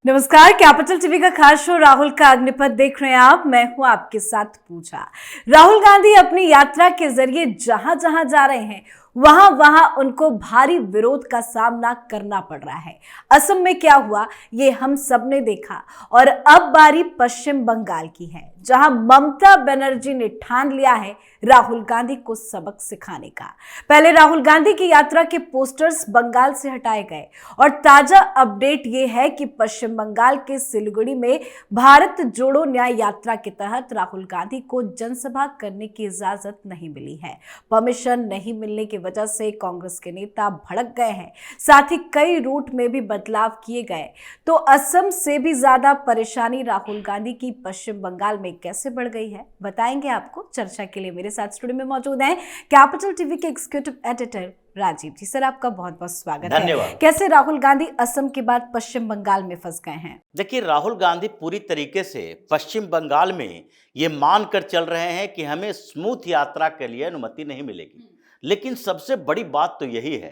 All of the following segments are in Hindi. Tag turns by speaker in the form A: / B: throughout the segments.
A: नमस्कार, कैपिटल टीवी का खास शो राहुल का अग्निपथ देख रहे हैं आप। मैं हूं आपके साथ पूजा। राहुल गांधी अपनी यात्रा के जरिए जहां जहां जा रहे हैं वहां वहां उनको भारी विरोध का सामना करना पड़ रहा है। असम में क्या हुआ ये हम सब ने देखा और अब बारी पश्चिम बंगाल की है, जहां ममता बनर्जी ने ठान लिया है राहुल गांधी को सबक सिखाने का। पहले राहुल गांधी की यात्रा के पोस्टर्स बंगाल से हटाए गए और ताजा अपडेट ये है कि पश्चिम बंगाल के सिलीगुड़ी में भारत जोड़ो न्याय यात्रा के तहत राहुल गांधी को जनसभा करने की इजाजत नहीं मिली है। परमिशन नहीं मिलने की वजह से कांग्रेस के नेता भड़क गए हैं, साथ ही कई रूट में भी बदलाव किए गए। तो असम से भी ज्यादा परेशानी राहुल गांधी की पश्चिम बंगाल में कैसे बढ़ गई है, बताएंगे आपको। चर्चा के लिए मेरे साथ स्टूडियो में मौजूद हैं कैपिटल टीवी के एग्जीक्यूटिव एडिटर राजीव जी। सर, आपका बहुत बहुत स्वागत है। कैसे राहुल गांधी असम के बाद पश्चिम बंगाल में फंस गए हैं?
B: देखिए, राहुल गांधी पूरी तरीके से पश्चिम बंगाल में ये मानकर चल रहे हैं कि हमें स्मूथ यात्रा के लिए अनुमति नहीं मिलेगी। लेकिन सबसे बड़ी बात तो यही है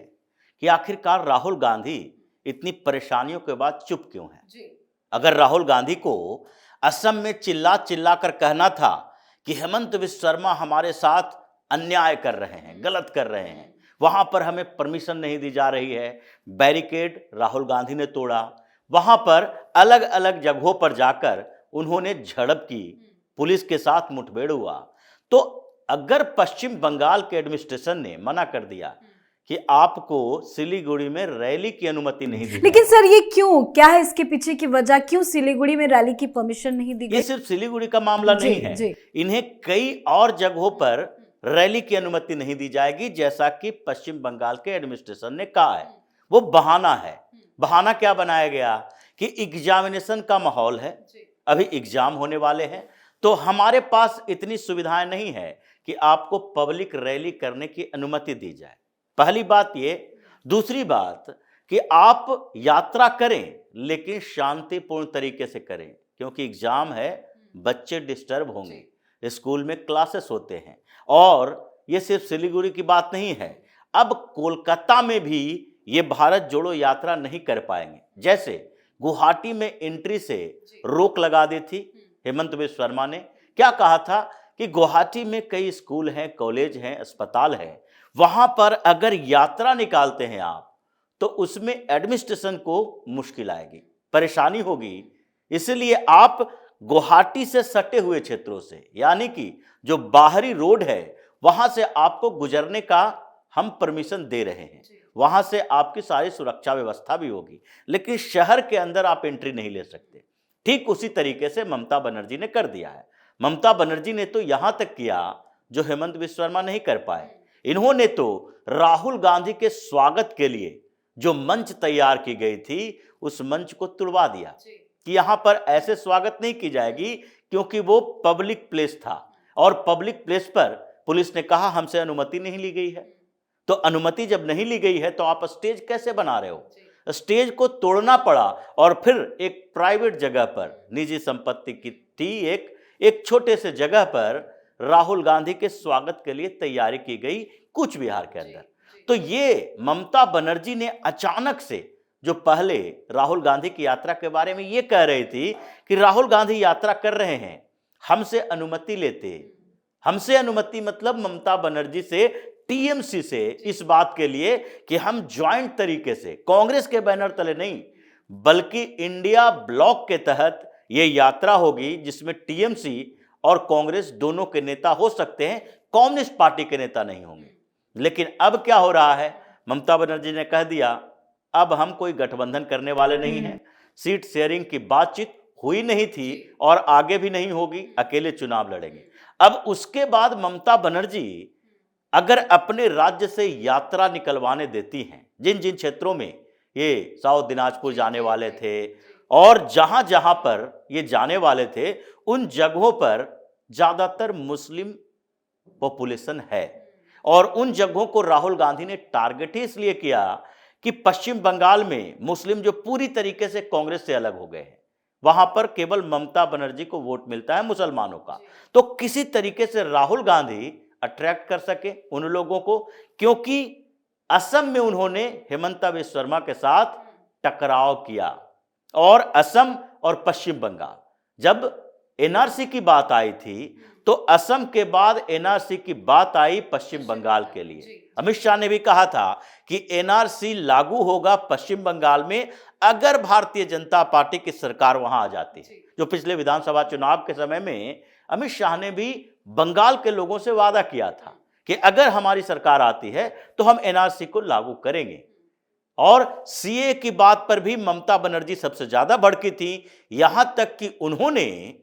B: कि आखिरकार राहुल गांधी इतनी परेशानियों के बाद चुप क्यों है। अगर राहुल गांधी को असम में चिल्ला चिल्ला कर कहना था कि हेमंत बिस्वा शर्मा हमारे साथ अन्याय कर रहे हैं, गलत कर रहे हैं, वहां पर हमें परमिशन नहीं दी जा रही है, बैरिकेड राहुल गांधी ने तोड़ा, वहां पर अलग अलग जगहों पर जाकर उन्होंने झड़प की, पुलिस के साथ मुठभेड़ हुआ, तो अगर पश्चिम बंगाल के एडमिनिस्ट्रेशन ने मना कर दिया कि आपको सिलीगुड़ी में रैली की अनुमति नहीं दी,
A: लेकिन सर ये क्यों, क्या है इसके पीछे की वजह, क्यों सिलीगुड़ी में रैली की परमिशन नहीं दी गई?
B: ये सिर्फ सिलीगुड़ी का मामला नहीं है, इन्हें कई और जगहों पर रैली की अनुमति नहीं दी जाएगी, जैसा कि पश्चिम बंगाल के एडमिनिस्ट्रेशन ने कहा है। वो बहाना है। बहाना क्या बनाया गया कि एग्जामिनेशन का माहौल है, अभी एग्जाम होने वाले हैं, तो हमारे पास इतनी सुविधाएं नहीं है कि आपको पब्लिक रैली करने की अनुमति दी जाए। पहली बात ये। दूसरी बात कि आप यात्रा करें लेकिन शांतिपूर्ण तरीके से करें, क्योंकि एग्जाम है, बच्चे डिस्टर्ब होंगे, स्कूल में क्लासेस होते हैं। और ये सिर्फ सिलीगुड़ी की बात नहीं है, अब कोलकाता में भी ये भारत जोड़ो यात्रा नहीं कर पाएंगे। जैसे गुवाहाटी में एंट्री से रोक लगा दी थी हेमंत बिस्वा शर्मा ने। क्या कहा था कि गुवाहाटी में कई स्कूल हैं, कॉलेज हैं, अस्पताल हैं, वहां पर अगर यात्रा निकालते हैं आप तो उसमें एडमिनिस्ट्रेशन को मुश्किल आएगी, परेशानी होगी। इसलिए आप गुवाहाटी से सटे हुए क्षेत्रों से, यानी कि जो बाहरी रोड है, वहां से आपको गुजरने का हम परमिशन दे रहे हैं, वहां से आपकी सारी सुरक्षा व्यवस्था भी होगी, लेकिन शहर के अंदर आप एंट्री नहीं ले सकते। ठीक उसी तरीके से ममता बनर्जी ने कर दिया है। ममता बनर्जी ने तो यहां तक किया जो हेमंत बिस्वा शर्मा नहीं कर पाए। इन्होंने तो राहुल गांधी के स्वागत के लिए जो मंच तैयार की गई थी, उस मंच को तुड़वा दिया कि यहां पर ऐसे स्वागत नहीं की जाएगी, क्योंकि वो पब्लिक प्लेस था और पब्लिक प्लेस पर पुलिस ने कहा हमसे अनुमति नहीं ली गई है। तो अनुमति जब नहीं ली गई है तो आप स्टेज कैसे बना रहे हो? स्टेज को तोड़ना पड़ा और फिर एक प्राइवेट जगह पर, निजी संपत्ति की थी, एक छोटे से जगह पर राहुल गांधी के स्वागत के लिए तैयारी की गई कूच बिहार के अंदर। तो ये ममता बनर्जी ने अचानक से, जो पहले राहुल गांधी की यात्रा के बारे में ये कह रही थी कि राहुल गांधी यात्रा कर रहे हैं, हमसे अनुमति लेते, हमसे अनुमति मतलब ममता बनर्जी से, टीएमसी से, इस बात के लिए कि हम ज्वाइंट तरीके से, कांग्रेस के बैनर तले नहीं बल्कि इंडिया ब्लॉक के तहत ये यात्रा होगी, जिसमें टीएमसी और कांग्रेस दोनों के नेता हो सकते हैं, कम्युनिस्ट पार्टी के नेता नहीं होंगे। लेकिन अब क्या हो रहा है, ममता बनर्जी ने कह दिया अब हम कोई गठबंधन करने वाले नहीं हैं, सीट शेयरिंग की बातचीत हुई नहीं थी और आगे भी नहीं होगी, अकेले चुनाव लड़ेंगे। अब उसके बाद ममता बनर्जी अगर अपने राज्य से यात्रा निकलवाने देती हैं, जिन जिन क्षेत्रों में ये साउथ दिनाजपुर जाने वाले थे और जहां जहां पर ये जाने वाले थे, उन जगहों पर ज्यादातर मुस्लिम पॉपुलेशन है और उन जगहों को राहुल गांधी ने टारगेट ही इसलिए किया कि पश्चिम बंगाल में मुस्लिम जो पूरी तरीके से कांग्रेस से अलग हो गए हैं, वहां पर केवल ममता बनर्जी को वोट मिलता है मुसलमानों का। तो किसी तरीके से राहुल गांधी अट्रैक्ट कर सके उन लोगों को, क्योंकि असम में उन्होंने हेमंता बिस्वा शर्मा के साथ टकराव किया, और असम और पश्चिम बंगाल। जब एनआरसी की बात आई थी तो असम के बाद एनआरसी की बात आई पश्चिम बंगाल के लिए। अमित शाह ने भी कहा था कि एनआरसी लागू होगा पश्चिम बंगाल में अगर भारतीय जनता पार्टी की सरकार वहां आ जाती है। जो पिछले विधानसभा चुनाव के समय में अमित शाह ने भी बंगाल के लोगों से वादा किया था कि अगर हमारी सरकार आती है तो हम एनआरसी को लागू करेंगे। और सीए की बात पर भी ममता बनर्जी सबसे ज्यादा भड़की थी, यहां तक कि उन्होंने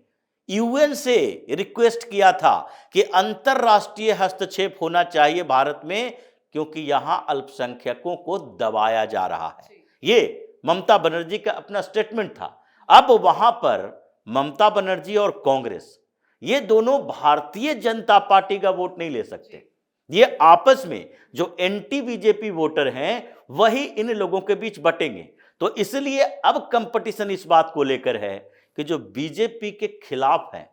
B: यूएन से रिक्वेस्ट किया था कि अंतरराष्ट्रीय हस्तक्षेप होना चाहिए भारत में, क्योंकि यहां अल्पसंख्यकों को दबाया जा रहा है। ये ममता बनर्जी का अपना स्टेटमेंट था। अब वहां पर ममता बनर्जी और कांग्रेस ये दोनों भारतीय जनता पार्टी का वोट नहीं ले सकते। ये आपस में जो एंटी बीजेपी वोटर हैं वही इन लोगों के बीच बटेंगे। तो इसलिए अब कंपटीशन इस बात को लेकर है कि जो बीजेपी के खिलाफ हैं,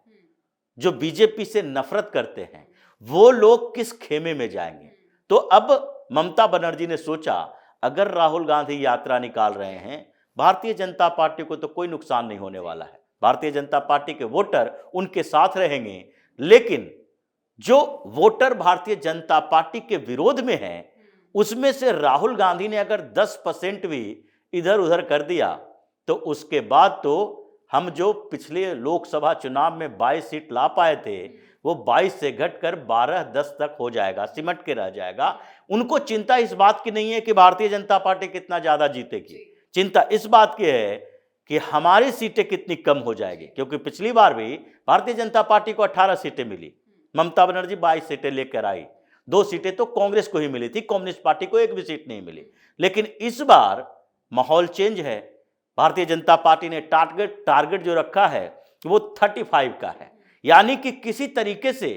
B: जो बीजेपी से नफरत करते हैं, वो लोग किस खेमे में जाएंगे। तो अब ममता बनर्जी ने सोचा अगर राहुल गांधी यात्रा निकाल रहे हैं, भारतीय जनता पार्टी को तो कोई नुकसान नहीं होने वाला है, भारतीय जनता पार्टी के वोटर उनके साथ रहेंगे। लेकिन जो वोटर भारतीय जनता पार्टी के विरोध में हैं, उसमें से राहुल गांधी ने अगर 10% भी इधर उधर कर दिया तो उसके बाद तो हम जो पिछले लोकसभा चुनाव में 22 सीट ला पाए थे वो 22 से घटकर 12-10 तक हो जाएगा, सिमट के रह जाएगा। उनको चिंता इस बात की नहीं है कि भारतीय जनता पार्टी कितना ज्यादा जीतेगी, चिंता इस बात की है कि हमारी सीटें कितनी कम हो जाएगी। क्योंकि पिछली बार भी भारतीय जनता पार्टी को 18 सीटें मिली, ममता बनर्जी 22 सीटें लेकर आई, 2 सीटें तो कांग्रेस को ही मिली थी, कम्युनिस्ट पार्टी को एक भी सीट नहीं मिली। लेकिन इस बार माहौल चेंज है, भारतीय जनता पार्टी ने टारगेट जो रखा है वो 35 का है, यानी कि किसी तरीके से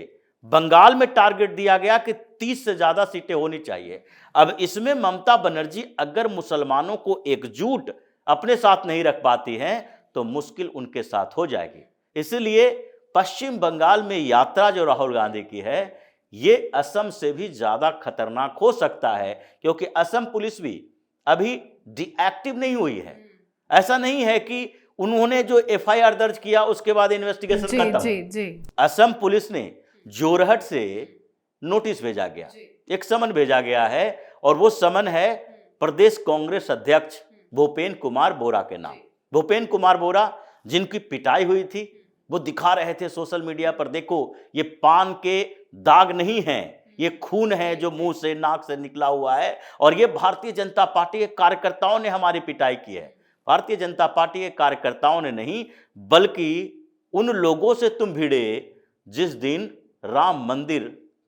B: बंगाल में टारगेट दिया गया कि 30 से ज्यादा सीटें होनी चाहिए। अब इसमें ममता बनर्जी अगर मुसलमानों को एकजुट अपने साथ नहीं रख पाती हैं तो मुश्किल उनके साथ हो जाएगी। इसलिए पश्चिम बंगाल में यात्रा जो राहुल गांधी की है ये असम से भी ज्यादा खतरनाक हो सकता है, क्योंकि असम पुलिस भी अभी डीएक्टिव नहीं हुई है। ऐसा नहीं है कि उन्होंने जो एफआईआर दर्ज किया उसके बाद इन्वेस्टिगेशन खत्म। असम पुलिस ने जोरहट से नोटिस भेजा गया, एक समन भेजा गया है, और वो समन है प्रदेश कांग्रेस अध्यक्ष भूपेन कुमार बोरा के नाम। भूपेन कुमार बोरा जिनकी पिटाई हुई थी, वो दिखा रहे थे सोशल मीडिया पर, देखो ये पान के दाग नहीं हैं, ये खून है जो मुंह से नाक से निकला हुआ है, और ये भारतीय जनता पार्टी के कार्यकर्ताओं ने हमारी पिटाई की है। भारतीय जनता पार्टी के कार्यकर्ताओं ने नहीं, बल्कि उन लोगों से तुम भिड़े जिस दिन राम मंदिर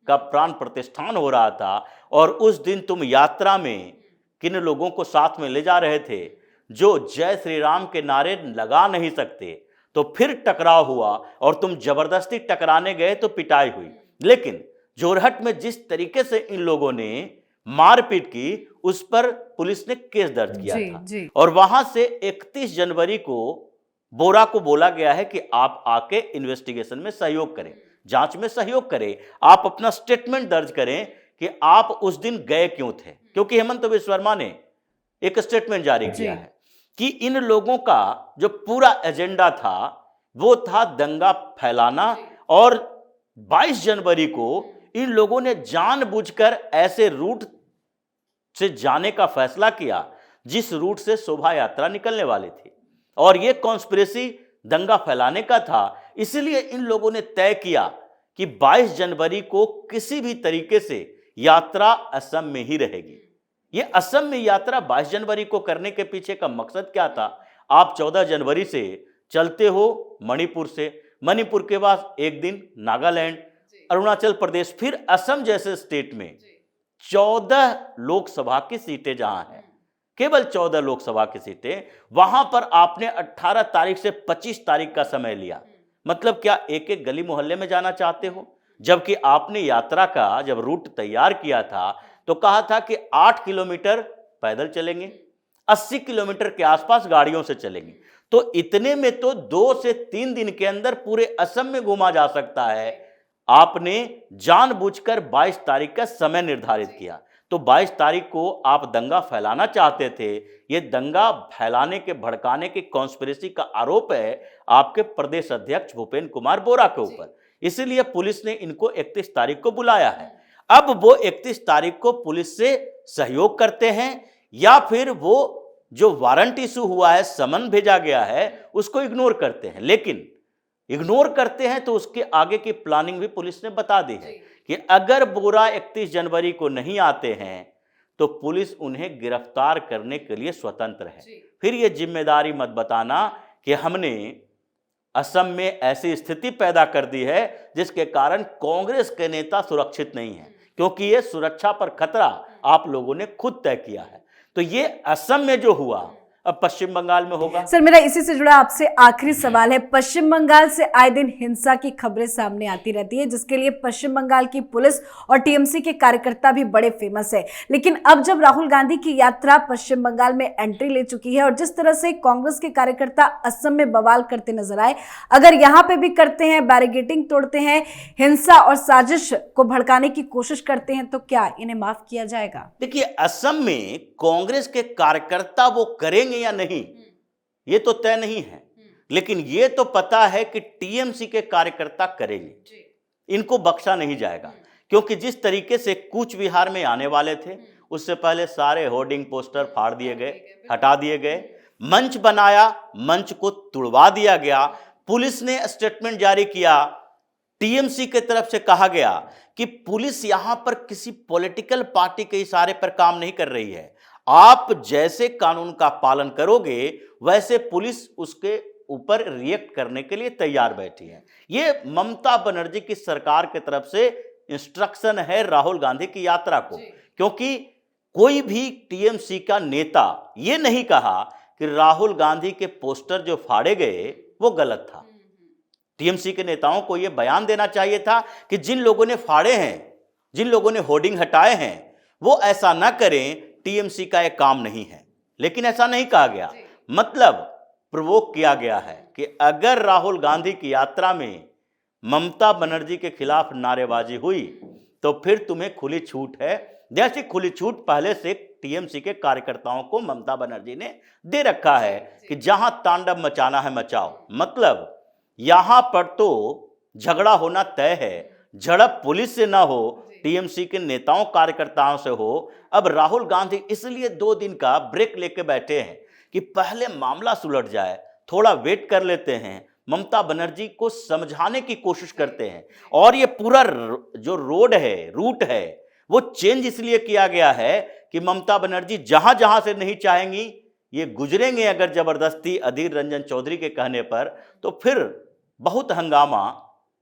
B: का प्राण प्रतिष्ठान हो रहा था, और उस दिन तुम यात्रा में किन लोगों को साथ में ले जा रहे थे जो जय श्री राम के नारे लगा नहीं सकते। तो फिर टकराव हुआ और तुम जबरदस्ती टकराने गए तो पिटाई हुई। लेकिन जोरहट में जिस तरीके से इन लोगों ने मारपीट की उस पर पुलिस ने केस दर्ज किया था, और वहां से 31 जनवरी को बोरा को बोला गया है कि आप आके इन्वेस्टिगेशन में सहयोग करें, जांच में सहयोग करें, आप अपना स्टेटमेंट दर्ज करें कि आप उस दिन गए क्यों थे। क्योंकि हेमंत बिस्वा शर्मा ने एक स्टेटमेंट जारी किया है कि इन लोगों का जो पूरा एजेंडा था वो था दंगा फैलाना, और 22 जनवरी को इन लोगों ने जानबूझकर ऐसे रूट से जाने का फैसला किया जिस रूट से शोभा यात्रा निकलने वाली थी, और यह कॉन्स्पिरेसी दंगा फैलाने का था। इसलिए इन लोगों ने तय किया कि 22 जनवरी को किसी भी तरीके से यात्रा असम में ही रहेगी। यह असम में यात्रा 22 जनवरी को करने के पीछे का मकसद क्या था? आप 14 जनवरी से चलते हो मणिपुर से, मणिपुर के बाद एक दिन नागालैंड, अरुणाचल प्रदेश, फिर असम जैसे स्टेट में 14 लोकसभा की सीटें जहां हैं, केवल 14 लोकसभा की सीटें, वहां पर आपने 18 तारीख से 25 तारीख का समय लिया। मतलब क्या एक एक गली मोहल्ले में जाना चाहते हो? जबकि आपने यात्रा का जब रूट तैयार किया था तो कहा था कि 8 किलोमीटर पैदल चलेंगे, 80 किलोमीटर के आसपास गाड़ियों से चलेंगे। तो इतने में तो 2 से 3 दिन के अंदर पूरे असम में घूमा जा सकता है। आपने जानबूझकर 22 तारीख का समय निर्धारित किया। तो 22 तारीख को आप दंगा फैलाना चाहते थे। ये दंगा फैलाने के, भड़काने की कॉन्स्पिरेसी का आरोप है आपके प्रदेश अध्यक्ष भूपेंद्र कुमार बोरा के ऊपर। इसीलिए पुलिस ने इनको 31 तारीख को बुलाया है। अब वो 31 तारीख को पुलिस से सहयोग करते हैं या फिर वो जो वारंट इशू हुआ है, समन भेजा गया है, उसको इग्नोर करते हैं। लेकिन इग्नोर करते हैं तो उसके आगे की प्लानिंग भी पुलिस ने बता दी है कि अगर बोरा 31 जनवरी को नहीं आते हैं तो पुलिस उन्हें गिरफ्तार करने के लिए स्वतंत्र है। फिर ये जिम्मेदारी मत बताना कि हमने असम में ऐसी स्थिति पैदा कर दी है जिसके कारण कांग्रेस के नेता सुरक्षित नहीं है, क्योंकि ये सुरक्षा पर खतरा आप लोगों ने खुद तय किया है। तो ये असम में जो हुआ अब पश्चिम बंगाल में होगा।
A: सर, मेरा इसी से जुड़ा आपसे आखिरी सवाल है। पश्चिम बंगाल से आए दिन हिंसा की खबरें सामने आती रहती है, जिसके लिए पश्चिम बंगाल की पुलिस और टीएमसी के कार्यकर्ता भी बड़े फेमस है। लेकिन अब जब राहुल गांधी की यात्रा पश्चिम बंगाल में एंट्री ले चुकी है और जिस तरह से कांग्रेस के कार्यकर्ता असम में बवाल करते नजर आए, अगर यहाँ पे भी करते हैं, बैरिकेडिंग तोड़ते हैं, हिंसा और साजिश को भड़काने की कोशिश करते हैं, तो क्या इन्हें माफ किया जाएगा?
B: देखिए, असम में कांग्रेस के कार्यकर्ता वो करेंगे या नहीं ये तो तय नहीं है, लेकिन ये तो पता है कि टीएमसी के कार्यकर्ता करेंगे। इनको बख्शा नहीं जाएगा, क्योंकि जिस तरीके से कूच बिहार में आने वाले थे उससे पहले सारे होर्डिंग पोस्टर फाड़ दिए गए, हटा दिए गए, मंच बनाया, मंच को तुड़वा दिया गया। पुलिस ने स्टेटमेंट जारी किया, टीएमसी की तरफ से कहा गया कि पुलिस यहां पर किसी पॉलिटिकल पार्टी के इशारे पर काम नहीं कर रही है। आप जैसे कानून का पालन करोगे वैसे पुलिस उसके ऊपर रिएक्ट करने के लिए तैयार बैठी है। ये ममता बनर्जी की सरकार की तरफ से इंस्ट्रक्शन है राहुल गांधी की यात्रा को, क्योंकि कोई भी टीएमसी का नेता ये नहीं कहा कि राहुल गांधी के पोस्टर जो फाड़े गए वो गलत था। टीएमसी के नेताओं को यह बयान देना चाहिए था कि जिन लोगों ने फाड़े हैं, जिन लोगों ने होर्डिंग हटाए हैं, वो ऐसा ना करें, टीएमसी का एक काम नहीं है। लेकिन ऐसा नहीं कहा गया, मतलब प्रोवोक किया गया है कि अगर राहुल गांधी की यात्रा में ममता बनर्जी के खिलाफ नारेबाजी हुई तो फिर तुम्हें खुली छूट है, जैसी खुली छूट पहले से टीएमसी के कार्यकर्ताओं को ममता बनर्जी ने दे रखा है कि जहां तांडव मचाना है मचाओ। मतलब यहां पर तो झगड़ा होना तय है, झड़प पुलिस से ना हो, टीएमसी के नेताओं कार्यकर्ताओं से हो। अब राहुल गांधी इसलिए 2 दिन का ब्रेक लेके बैठे हैं कि पहले मामला सुलझ जाए, थोड़ा वेट कर लेते हैं, ममता बनर्जी को समझाने की कोशिश करते हैं। और ये पूरा जो रूट है वो चेंज इसलिए किया गया है कि ममता बनर्जी जहां जहां से नहीं चाहेंगी ये गुजरेंगे अगर जबरदस्ती अधीर रंजन चौधरी के कहने पर, तो फिर बहुत हंगामा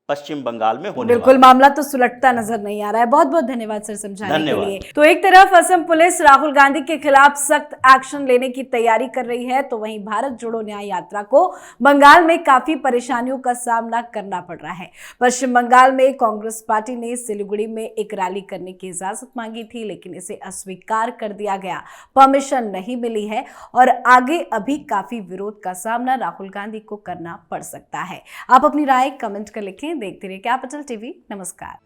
B: पश्चिम बंगाल में होने
A: बिल्कुल, मामला तो सुलटता नजर नहीं आ रहा है। बहुत बहुत धन्यवाद सर समझाने के लिए। तो एक तरफ असम पुलिस राहुल गांधी के खिलाफ सख्त एक्शन लेने की तैयारी कर रही है, तो वहीं भारत जोड़ो न्याय यात्रा को बंगाल में काफी परेशानियों का सामना करना पड़ रहा है। पश्चिम बंगाल में कांग्रेस पार्टी ने सिलीगुड़ी में एक रैली करने की इजाजत मांगी थी, लेकिन इसे अस्वीकार कर दिया गया, परमिशन नहीं मिली है और आगे अभी काफी विरोध का सामना राहुल गांधी को करना पड़ सकता है। आप अपनी राय कमेंट कर लिखें। देखते रहिए कैपिटल टीवी। नमस्कार।